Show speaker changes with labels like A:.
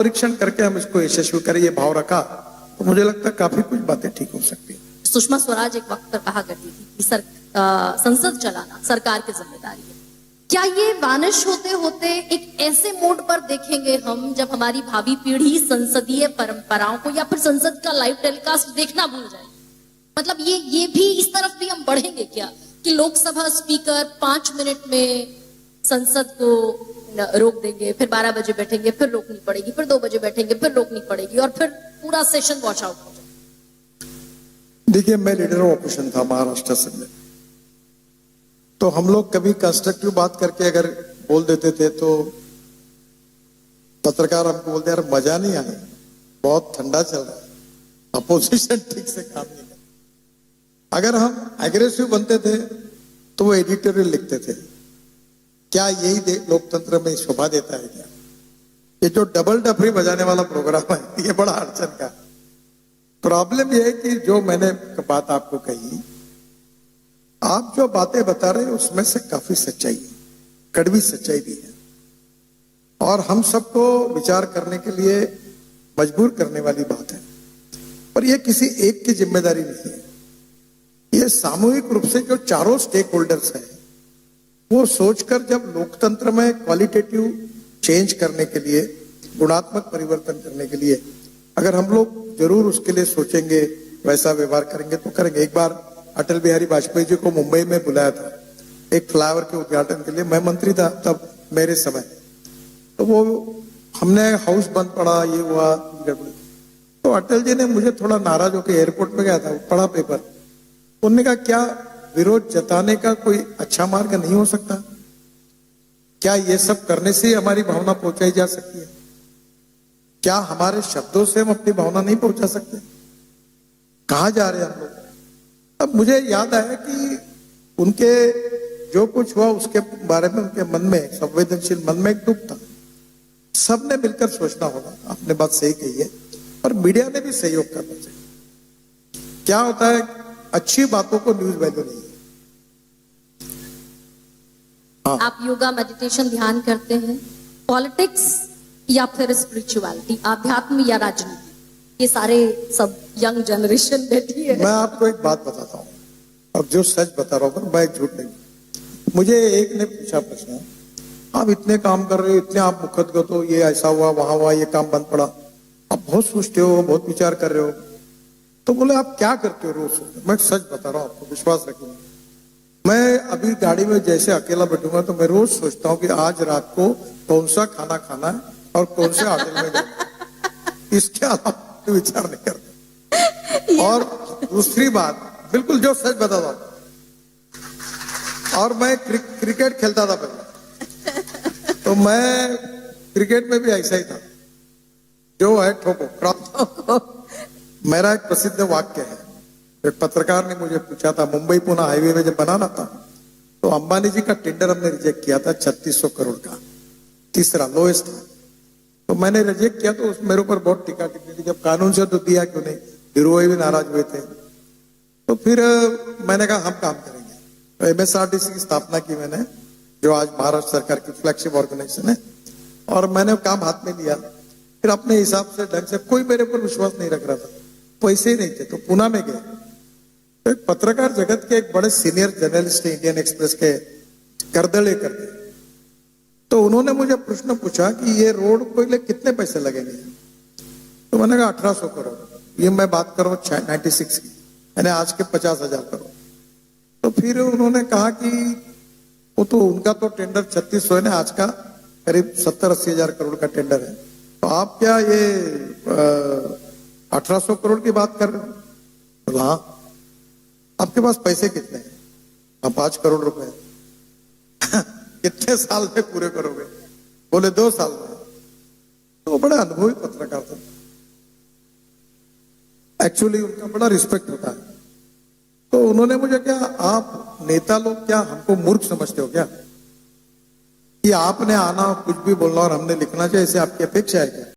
A: परीक्षण करके हम इसको यशस्वी करें, ये भाव रखा तो मुझे लगता है काफी कुछ बातें ठीक हो सकती है।
B: सुषमा स्वराज एक वक्त पर कहा करती थी कि संसद चलाना सरकार की जिम्मेदारी है। क्या ये वानिश होते होते एक ऐसे मोड पर देखेंगे हम जब हमारी भावी पीढ़ी संसदीय परंपराओं को या फिर संसद का लाइव टेलीकास्ट देखना भूल जाए? मतलब ये भी इस तरफ भी हम बढ़ेंगे क्या कि लोकसभा स्पीकर 5 मिनट में संसद को रोक देंगे, फिर 12 बजे बैठेंगे, फिर रोकनी पड़ेगी, फिर 2 बजे बैठेंगे, फिर रोकनी पड़ेगी और फिर पूरा सेशन वॉश आउट हो जाए?
A: देखिए, मैं लीडर ऑफ ऑपोजिशन था महाराष्ट्र से में, तो हम लोग कभी कंस्ट्रक्टिव बात करके अगर बोल देते थे तो पत्रकार हमको बोलते यार मजा नहीं आया, बहुत ठंडा चल रहा है, अपोजिशन ठीक से काम नहीं कर। अगर हम एग्रेसिव बनते थे तो वो एडिटोरियल लिखते थे। क्या यही लोकतंत्र में शोभा देता है क्या? ये जो डबल डफरी बजाने वाला प्रोग्राम है ये बड़ा अड़चन का। प्रॉब्लम ये है कि जो मैंने बात आपको कही, आप जो बातें बता रहे हैं उसमें से काफी सच्चाई है, कड़वी सच्चाई भी है, और हम सबको विचार करने के लिए मजबूर करने वाली बात है। पर यह किसी एक की जिम्मेदारी नहीं है, ये सामूहिक रूप से जो चारों स्टेक होल्डर्स हैं वो सोचकर जब लोकतंत्र में क्वालिटेटिव चेंज करने के लिए, गुणात्मक परिवर्तन करने के लिए अगर हम लोग जरूर उसके लिए सोचेंगे, वैसा व्यवहार करेंगे तो करेंगे। एक बार अटल बिहारी वाजपेयी जी को मुंबई में बुलाया था एक फ्लाईओवर के उद्घाटन के लिए, मैं मंत्री था तब मेरे समय, तो वो हमने हाउस बंद पड़ा, ये हुआ, तो अटल जी ने मुझे थोड़ा नाराज होकर एयरपोर्ट में गया था, पढ़ा पेपर, उन्होंने कहा क्या विरोध जताने का कोई अच्छा मार्ग नहीं हो सकता? क्या ये सब करने से हमारी भावना पहुंचाई जा सकती है? क्या हमारे शब्दों से हम अपनी भावना नहीं पहुंचा सकते? कहां जा रहे हैं हम लोग? अब मुझे याद आया कि उनके जो कुछ हुआ उसके बारे में उनके मन में, संवेदनशील मन में एक दुख था। सबने मिलकर सोचना होगा, आपने बात सही कही है, और मीडिया ने भी सहयोग करना चाहिए। क्या होता है, अच्छी बातों को न्यूज वैल्यू नहीं है। हाँ।
B: आप योगा, मेडिटेशन, ध्यान करते हैं? पॉलिटिक्स या फिर स्पिरिचुअलिटी, आध्यात्म या राजनीति, ये सारे सब यंग जनरेशन बैठी है।
A: मैं आपको एक बात बताता हूँ, अब जो सच बता रहा हूँ, मैं झूठ नहीं। मुझे एक ने पूछा प्रश्न, आप इतने काम कर रहे हो, इतने आप मुखदगत हो, ये ऐसा हुआ, वहां हुआ, ये काम बंद पड़ा, आप बहुत सोचते हो, बहुत विचार कर रहे हो, तो बोले आप क्या करते हो रोज? मैं सच बता रहा हूँ आपको, विश्वास रखिए। मैं अभी गाड़ी में जैसे अकेला बैठूंगा तो मैं रोज सोचता हूँ कि आज रात को कौन सा खाना खाना है और कौन से होटल में जाना, इसके अलावा विचार नहीं करते। और दूसरी बात, बिल्कुल जो सच बताता हूँ, और मैं क्रिकेट खेलता था पहले, तो मैं क्रिकेट में भी ऐसा ही था, जो है ठोको। मेरा एक प्रसिद्ध वाक्य है, एक पत्रकार ने मुझे पूछा था, मुंबई पुणे हाईवे में जब बनाना था तो अंबानी जी का टेंडर हमने रिजेक्ट किया था 3600 करोड़ का, तीसरा लोएस्ट था, तो मैंने रिजेक्ट किया तो मेरे ऊपर बहुत टीका टिप्पणी थी, जब कानून से तो दिया क्यों नहीं, हीरो भी नाराज हुए थे। तो फिर मैंने कहा हम काम करेंगे, तो MSRTC की स्थापना की मैंने, जो आज महाराष्ट्र सरकार की फ्लैगशिप ऑर्गेनाइजेशन है, और मैंने काम हाथ में लिया। फिर अपने हिसाब से ढंग से, कोई मेरे ऊपर विश्वास नहीं रख रहा था, पैसे ही नहीं थे, तो पुणे में गए। तो एक पत्रकार जगत के एक बड़े सीनियर जर्नलिस्ट है इंडियन एक्सप्रेस के, करदले करके, तो उन्होंने मुझे प्रश्न पूछा कि ये रोड को लिए कितने पैसे लगेंगे? तो मैंने कहा 1800 करोड़। ये मैं बात कर रहा हूँ 96 की, यानी आज के 50,000 करोड़। तो फिर उन्होंने कहा कि वो तो उनका तो टेंडर 3600 है ना, आज का करीब 70-80 हजार करोड़ का टेंडर है, तो आप क्या ये 1800 करोड़ की बात कर रहे हो? तो हाँ, आपके पास पैसे कितने हैं? हाँ 5 करोड़ रुपए। कितने साल में पूरे करोगे? बोले 2 साल में। तो बड़ा अनुभवी पत्रकार था, एक्चुअली उनका बड़ा रिस्पेक्ट होता है। तो उन्होंने मुझे, क्या आप नेता लोग क्या हमको मूर्ख समझते हो क्या, कि आपने आना कुछ भी बोलना और हमने लिखना चाहिए, ऐसे आपकी अपेक्षा है क्या?